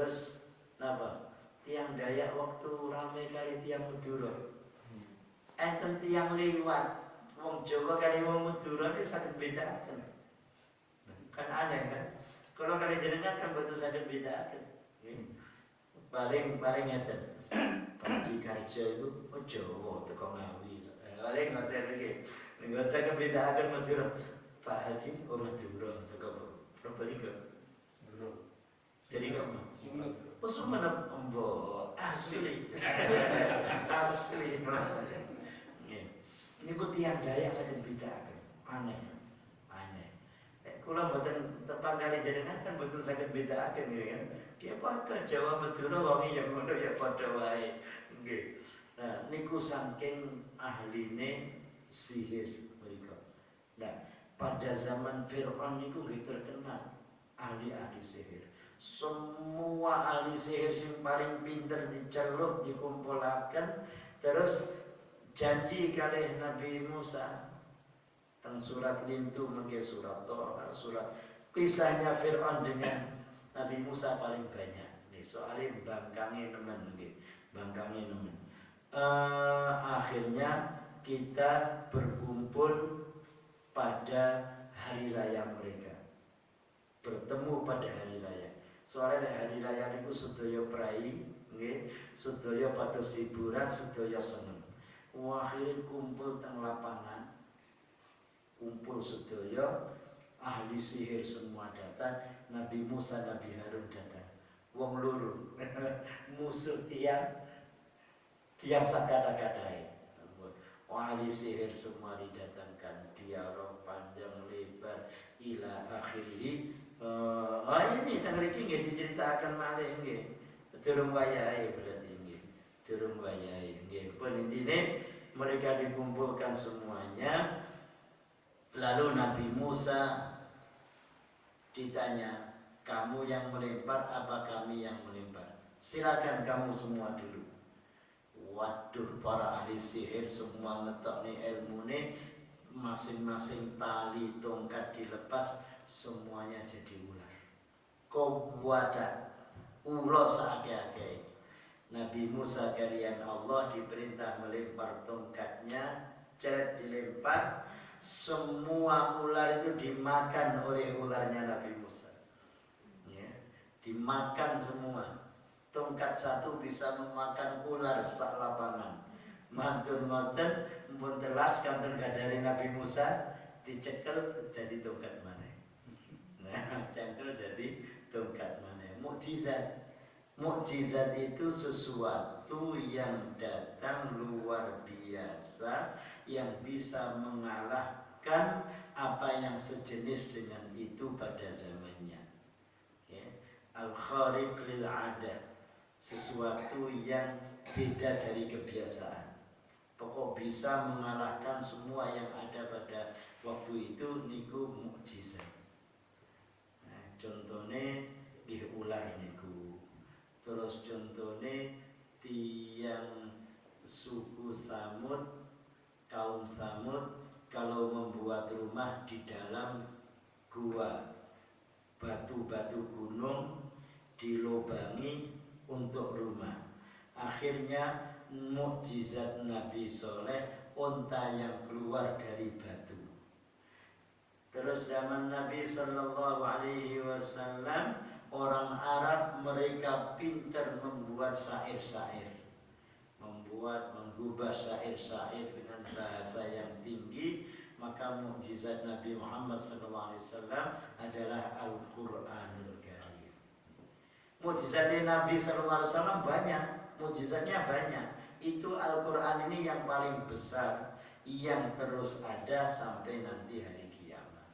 Terus napa? Tiang Dayak waktu rame kali tiang Madura. Enten tiang liwat. Wong Jawa kali wong Madura ini saged bedakaken. Kan aneh kan? Kalau kali jenengan kan betul saged bedakaken. Paling ngeten. Panji Karja itu Jawa teko Ngawi. Paling ngoten iki. Ning saged bedakaken Madura. Pak Haji Madura teko Probolinggo. Jadi kamu Sumenep embo asli. Asli. Ini ku tiang Dayak saged bedakaken. Aneh. Kula mboten tepan kali jenengan kan betul saged bedakaken nggih kan. Dia padha Jawa Madura wong ya ngono ya padha wae. Nggih. Nah, niku saking ahline sihir mriku. Nah, pada zaman Fir'aun niku nggih terkenal ahli-ahli sihir. Semua ahli sihir sing paling pinter dicelup dikumpulaken terus janji kalih Nabi Musa teng surat lintu mengke surat Toha, surat kisahnya Fir'aun dengan Nabi Musa paling banyak. Nih soalnya bangkange nemen nggih, bangkange nemen. Akhirnya kita berkumpul pada hari raya mereka. Bertemu pada hari raya. Soalnya hari raya niku sedaya prai, nggih, sedaya pados hiburan, sedaya seneng. Akhirnya kumpul teng lapangan. Kumpul sedaya ahli sihir semua datang, Nabi Musa, Nabi Harun datang. Wong loro musuh tiang sakada-kadai. Ahli sihir semua didatangkan, dialog panjang lebar ila akhirih. Ini tang mriki nggih diceritakan malih nggih. Durung wayahe berarti nggih. Durung wayahe nggih. Pun intine mereka dikumpulkan semuanya. Lalu Nabi Musa ditanya, kamu yang melempar apa kami yang melempar? Silakan kamu semua dulu. Waduh, para ahli sihir semua ngetokne ilmune, masing-masing tali tongkat dilepas, semuanya jadi ular. Kuwada ulo saake-ake. Nabi Musa kalian Allah diperintah melempar tongkatnya, ceret dilempar. Semua ular itu dimakan oleh ularnya Nabi Musa. Ya, dimakan semua. Tongkat satu bisa memakan ular sak lapangan. Mantun ngoten mumpun telas kanten gadari Nabi Musa dicekel jadi tongkat maneh. Nah, cekel jadi tongkat maneh. Mukjizat. Mukjizat itu sesuatu yang datang luar biasa yang bisa mengalahkan apa yang sejenis dengan itu pada zamannya. Al-khariq lil 'adah, sesuatu yang beda dari kebiasaan. Pokok bisa mengalahkan semua yang ada pada waktu itu niku mukjizat. Nah, contohnya nggih ular niku. Terus contohnya tiang suku Samud, kaum Samud kalau membuat rumah di dalam gua, batu-batu gunung dilobangi untuk rumah. Akhirnya mukjizat Nabi Soleh, unta yang keluar dari batu. Terus zaman Nabi Sallallahu Alaihi Wasallam, orang Arab mereka pintar membuat syair-syair, menggubah syair-syair dengan bahasa yang tinggi. Maka mukjizat Nabi Muhammad SAW adalah Al-Quranul Karim. Mukjizat Nabi SAW banyak, mukjizatnya banyak. Itu Al-Quran ini yang paling besar, yang terus ada sampai nanti hari kiamat.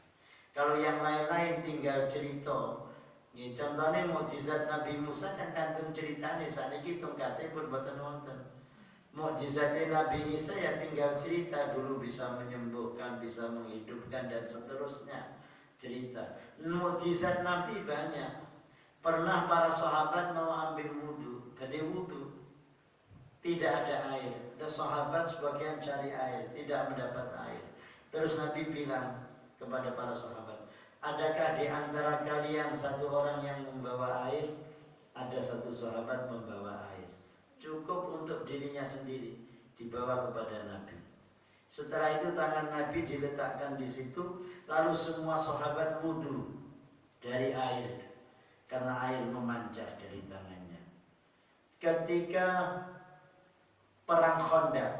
Kalau yang lain-lain tinggal cerita. Ya, contohnya mukjizat Nabi Musa kan kantun ceritanya saat ini tongkatnya pun boten wonten. Mukjizatnya Nabi Isa ya tinggal cerita, dulu bisa menyembuhkan, bisa menghidupkan dan seterusnya cerita. Mukjizat Nabi banyak. Pernah para sahabat mau ambil wudhu, badhe wudhu, tidak ada air. Ada sahabat sebagian cari air, tidak mendapat air. Terus Nabi bilang kepada para sahabat, adakah di antara kalian satu orang yang membawa air? ada satu sahabat membawa air, cukup untuk dirinya sendiri, dibawa kepada Nabi. Setelah itu tangan Nabi diletakkan di situ, lalu semua sahabat wudhu dari air, karena air memancar dari tangannya. Ketika perang Khandaq,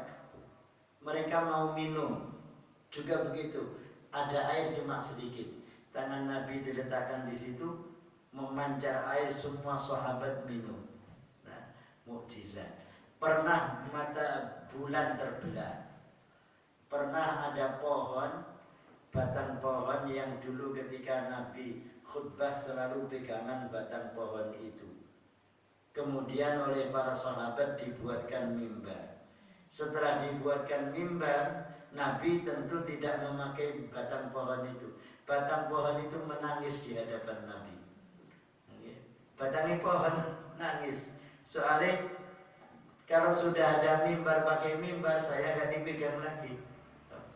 mereka mau minum, juga begitu, ada air cuma sedikit, tangan Nabi diletakkan di situ, memancar air, semua sahabat minum. Nah, mukjizat. Pernah mata bulan terbelah, pernah ada pohon, batang pohon yang dulu ketika Nabi khutbah selalu pegangan batang pohon itu. Kemudian oleh para sahabat dibuatkan mimbar. Setelah dibuatkan mimbar, Nabi tentu tidak memakai batang pohon itu. Batang pohon itu menangis di hadapan Nabi. Batangnya pohon nangis. Soalnya kalau sudah ada mimbar, pakai mimbar, saya gak dipegang lagi.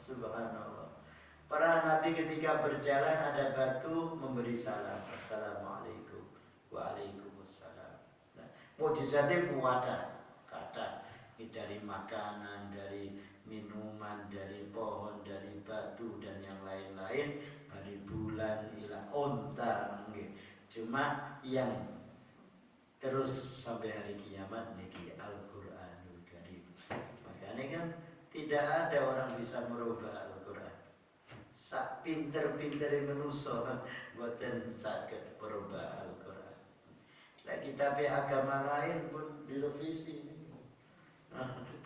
Subhanallah. Para Nabi ketika berjalan ada batu memberi salam, assalamualaikum, waalaikumsalam. Nah, mukjizatnya kuada, kata dari makanan, dari minuman, dari pohon, dari batu dan yang lain-lain, dari bulan ila onta. Cuma yang terus sampai hari kiamat niki Al-Qur'anul Karim. Makanya kan tidak ada orang bisa merubah Al-Qur'an. Sak pinter-pintere manusa boten saged merubah Al-Qur'an. Lah kitab agama lain pun direvisi.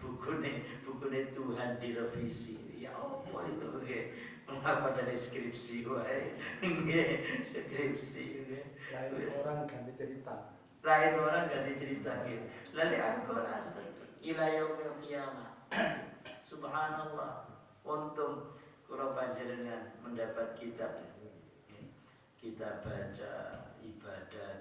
Bukune Tuhan direvisi. Ya apa itu nggih? Mengapa dari skripsi wae? Nggih, skripsi nggih. Lain orang ganti cerita. Lain orang ganti cerita gitu. Lalu Al-Quran ila yaumil qiyamah. Subhanallah. Untung kula panjenengan mendapat kitab. Kita baca ibadah,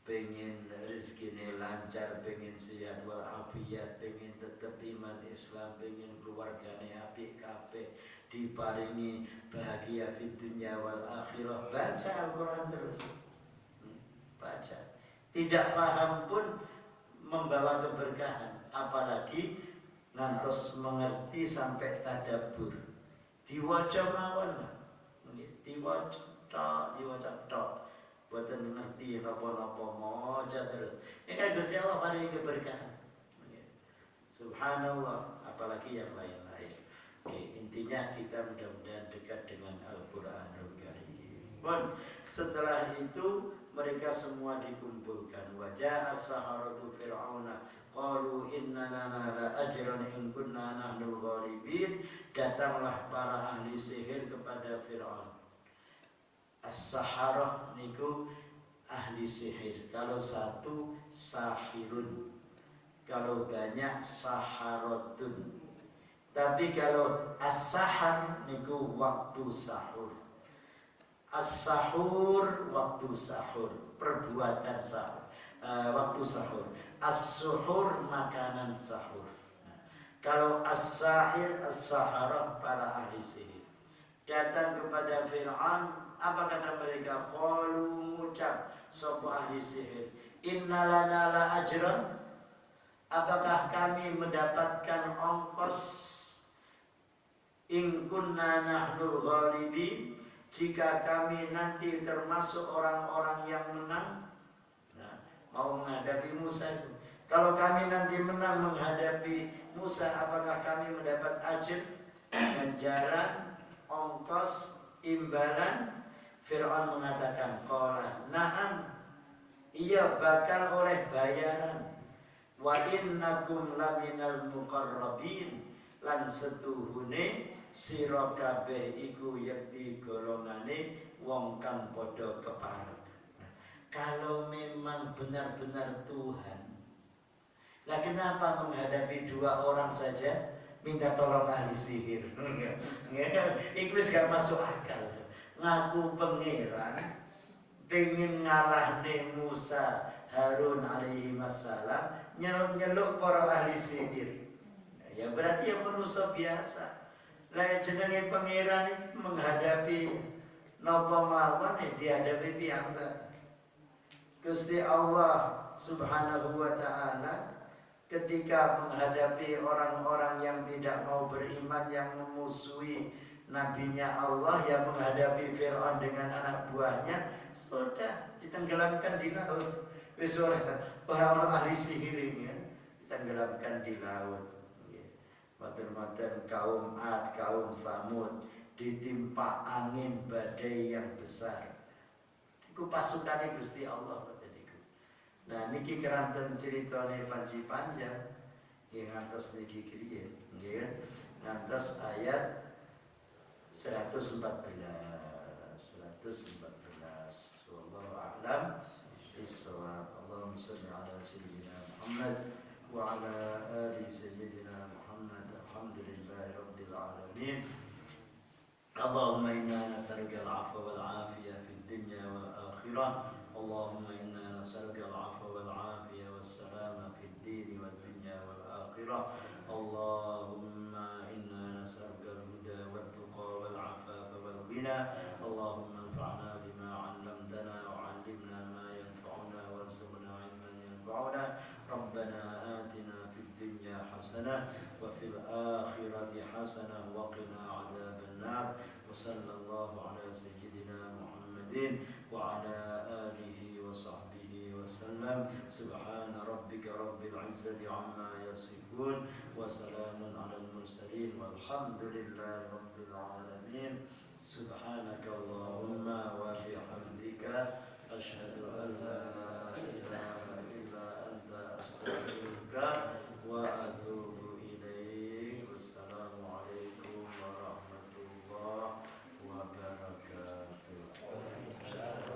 pengen rezekine lancar, pengen sehat walafiat, pengen tetap iman Islam, pengen keluargane apik kabeh, diparingi bahagia fid dunya wal akhirah. Baca Al-Quran terus, baca. Tidak paham pun membawa keberkahan, apalagi ngantos mengerti sampai tadabbur. Diwaca mawon, diwaca tok. Buatan ngerti napa-napa moja terus. Ini kan Gusti Allah paling keberkahan. Subhanallah, apalagi yang lain-lain. Intinya kita mudah-mudahan dekat dengan Al-Qur'anul Karim. Bon, setelah itu mereka semua dikumpulkan. Wajah as-saharatu fir'auna qalu innana la ajran in kunna nahnul ghalibin. Datanglah para ahli sihir kepada Fir'aun. As-saharah niku ahli sihir. Kalau satu sahirun, kalau banyak saharatun. Tapi kalau as-sahar niku waktu sahur. As-sahur waktu sahur, perbuatan sahur, waktu sahur. As-suhur makanan sahur. Kalau as-sahir, as-saharah para ahli sihir datang kepada Fir'aun. Apa kata mereka? Qalu ngucap sapa ahli sihir, innalana la ajran. Apakah kami mendapatkan ongkos? In kunna nahnul ghalibin, jika kami nanti termasuk orang-orang yang menang. Nah, mau menghadapi Musa itu. Kalau kami nanti menang menghadapi Musa, apakah kami mendapat ajr, ganjaran, ongkos, imbalan? Fir'aun mengatakan, qala na'am, iya bakal oleh bayaran. Wa innakum laminal muqarrabin, lan setuhune sira kabeh iku yakti golongane wong kang padha kepareng. Kalau memang benar-benar Tuhan, lah kenapa menghadapi dua orang saja minta tolong ahli sihir? Iku wis gak masuk akal. Ngaku pangeran pengen ngalahne Musa Harun alaihi wassalam, nyeluk para ahli sihir. Ya berarti yang manusia biasa. Lah jenenge pangeran itu menghadapi napa mawon dihadapi piyambak. Gusti Allah Subhanahu wa taala ketika menghadapi orang-orang yang tidak mau beriman, yang memusuhi nabinya Allah, yang menghadapi Fir'aun dengan anak buahnya, sudah ditenggelamkan di laut. Wis orang-orang ahli sihir ini ya, ditenggelamkan di laut. Matur-matur kaum Ad, kaum Samud ditimpa angin badai yang besar. Iku pasukane Gusti Allah boten iku. Nah niki keranten critane panci panjang nggih ngantos niki kriyen nggih ngantos ayat 114. Wallahu a'lam bishawab. Allahumma shalli ala sayyidina Muhammad wa ala ali sayyidina Muhammad. Alhamdulillahi rabbil alamin. اللهم إنا نسألك العفو والعافية في الدنيا والآخرة. اللهم إنا نسألك العفو والعافية والسلامة في الدين والدنيا والآخرة. اللهم إنا نسألك الهدى والتقى والعفاف والغنى. اللهم انفعنا بما علمتنا وعلمنا ما ينفعنا وارزقنا علما ينفعنا. ربنا آتنا في الدنيا حسنة وفي الآخرة حسنة وقنا عذاب النار. وصلى الله على سيدنا محمد وعلى آله وصحبه وسلم. سبحان ربك رب العزة عما يصفون وسلام على المرسلين والحمد لله رب العالمين. سبحان